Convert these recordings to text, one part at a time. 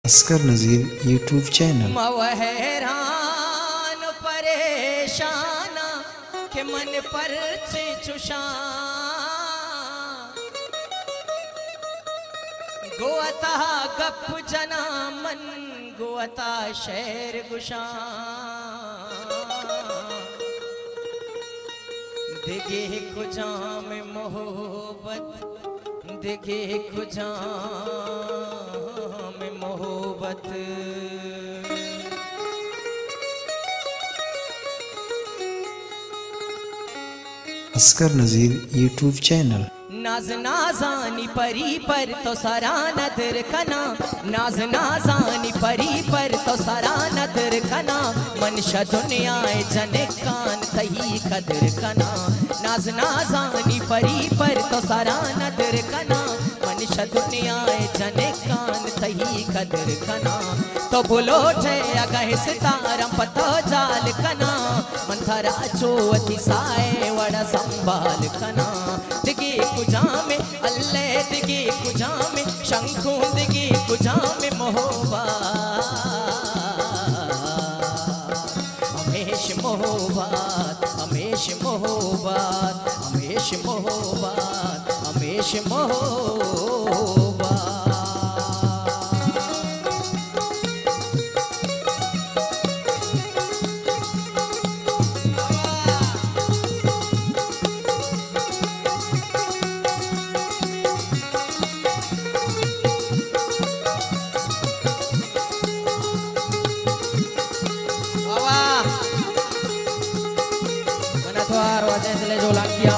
असगर नज़ीर YouTube channel. मवहरान परेशान के मन पर चुशा गोअता गप जना मन गोअता शहर गुशा दिगे खुजा में मोहब्बत दिगे खुजा में मोहब्बत असगर नज़ीर यूट्यूब चैनल। नाज नाजानी परी पर तो सारा नदर कना नाज नाजानी परी पर तो सारा नदर कना मनशा दुनिया जने कान तही कदर कना नाज नाजानी परी पर तो सारा नदर कना मनशा दुनिया जने कान तही कदर कना तो बोलो ठे अगह सितारम पतो जाल कना मंथरा चोवती साए वड़ा संभाल कना दिगे कुजा में अल्ले दिगे कुजा में शंखू दिगे कुजा में मोहबा हमेश मोहबात हमेश मोहबात हमेश मोहबात हमेश मोहबात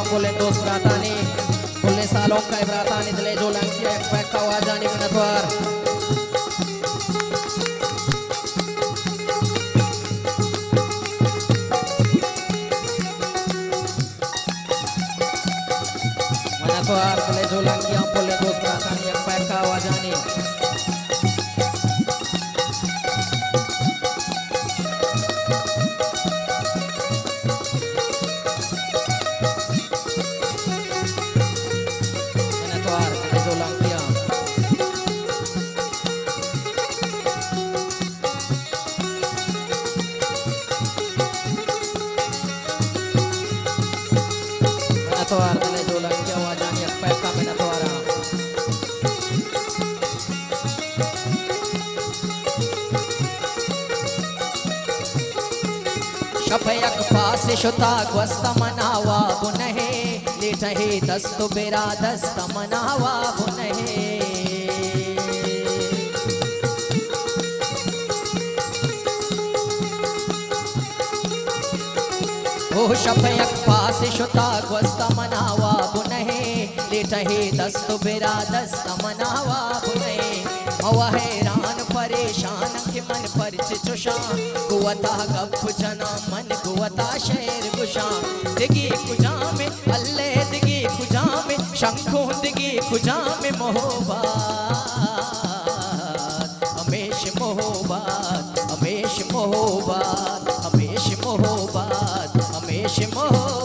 बोले दोस्त ब्रातानी बोले सालों का ब्रातानी दिले जो लंकिया एक पैक का वाजानी मनतवार मनतवार दिले जो लंकिया बोले दोस्त ब्रातानी एक पैक का वाजानी शफयक पास शुता ग्वस्त मनावा बुनहे लेटहे दस्त बेरा दस्त मनावा बुनहे ओ शफयक पास शुता ग्वस्त मनावा बुनहे लेटहे दस्त बेरा दस्त मनावा बुनहे हवा हैरान परेशान के मन पर चुशा गुवता गप जना मन गुवता शहर गुशा दिगे कुजा में अल्ले दिगे कुजा में शंखों दिगे कुजा में मोहबात हमेश मोहबात हमेश मोहबात हमेश मोहबात हमेश मोहबात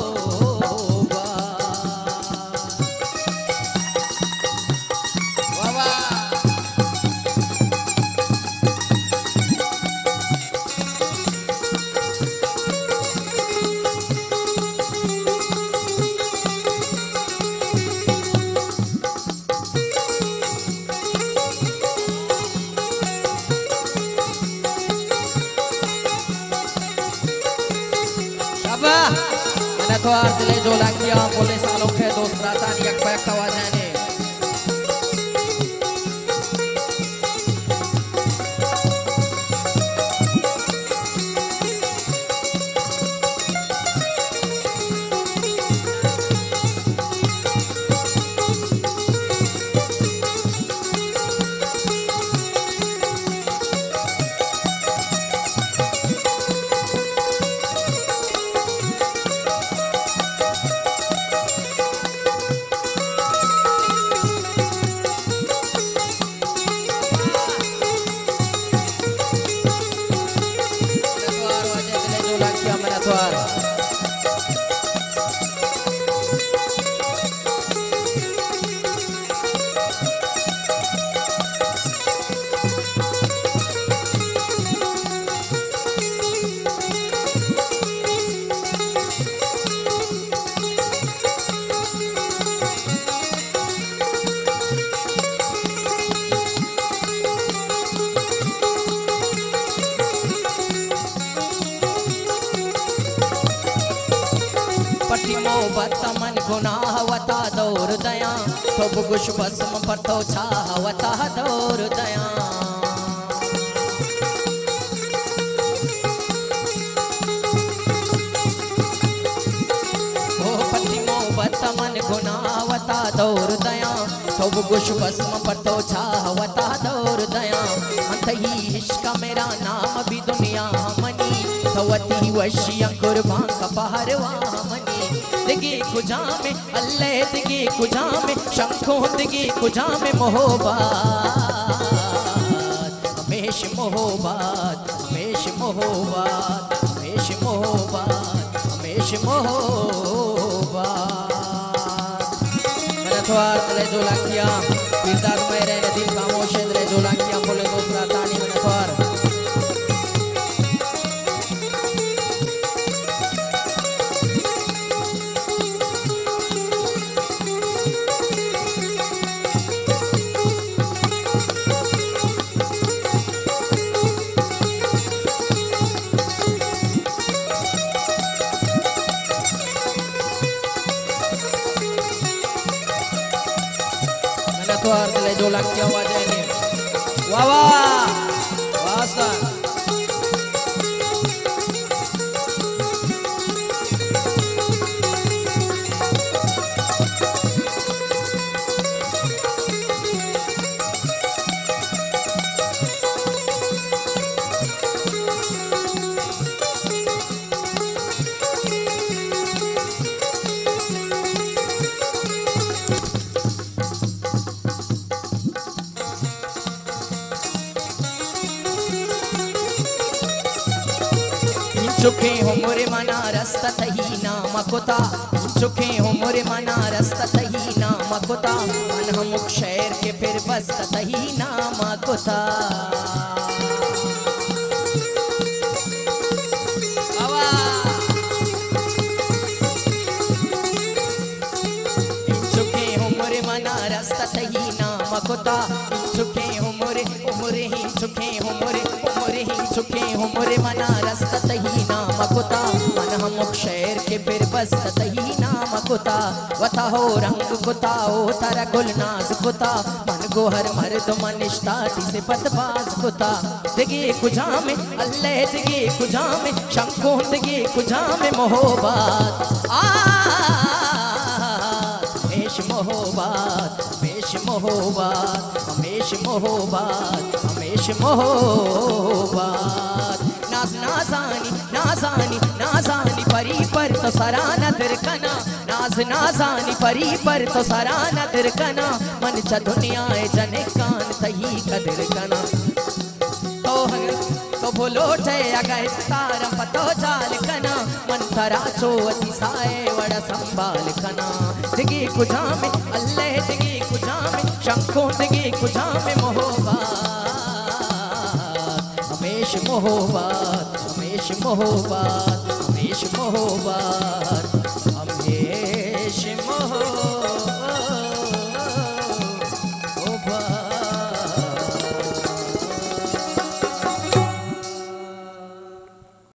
मनतवार दिले जो लंकिया बोले सालों के दोस्त ब्रातानी एक पैक का वाजानी मोहब्बत मन गुनाह वता दौर दया तो बुगुश भस्म पर तो छावता दौर दया ओ पति मोहब्बत मन गुनाह वता दौर दया तो बुगुश भस्म पर तो छावता दौर दया अंत ही इश्क मेरा नाम भी दुनिया मनी तवती वशिया कुर्बान का पहरवा मनी दिगी कुजा में अल्लाह दिगी कुजा में शंखों दिगी कुजा में मोहब्बत हमेश मोहब्बत हमेश मोहब्बत हमेश मोहब्बत हमेश मोहब्बत मैंने थोड़ा तले जो लाकिया किरदार में रहने दिल खामोश है जो लाकिया बोले दोस्त रातानी मैंने थोड़ा तो अर्दले जो लग क्या हुआ जाएंगे वाह वाह वास्ता चुके हो मोरे मना रस्ता सही नाम कोता चुके हो मोरे मना रस्ता सही नाम कोता मन हम शहर के फिर बस सही नाम कोता चुके हो मोरे मना रस्ता सही नाम कोता चुके हो मोरे उमरे ही चुके हो मोरे ही चुके हो मोरे मना रस्ता सही नाम कोता मन हम शहर के फिर बस सही नाम कोता वता हो रंग कोता ओ तारा गुलनाज कोता मन गोहर मर्द मनिष्ठा से बदबाज कोता दिगे कुजा में अल्लाह दिगे कुजा में शंखों दिगे कुजा में मोहब्बत हमेश मोहब्बत हमेश मोहब्बत हमेश मोहब्बत हमेश मोहब्बत नाज नाजानी नाजानी नाजानी परी पर तो सरा नदर कना नाज नाजानी परी पर तो सरा नदर कना मन च दुनिया जने कान तही कदर कना तो बोलो ठे अगर तारा पतो चाल कना मन थरा चोती साए वड़ा संभाल कना दिगी कुजा में अल्लाह दिगी कुजा में शंखों दिगी कुजा में मोहब्बत हमेश मोहब्बत हमेश मोहब्बत हमेश मोहब्बत